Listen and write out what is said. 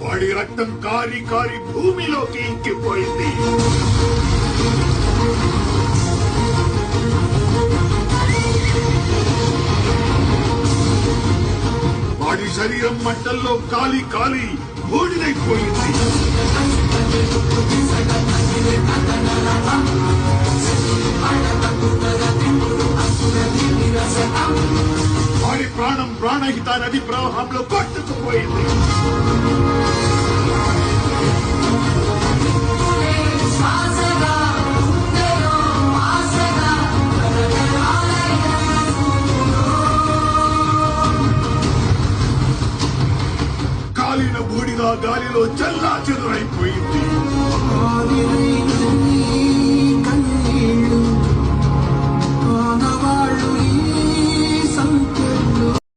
వాడి రక్తం కారి కారి భూమిలోకి ఇంకిపోయింది. వాడి శరీరం మంటల్లో కాలి కాలి బూడిదైపోయింది. వాడి ప్రాణం ప్రాణహిత నది ప్రవాహంలో కొట్టుకుపోయింది. కాలిన బూడిద గాలిలో చల్లా చెదురైపోయింది.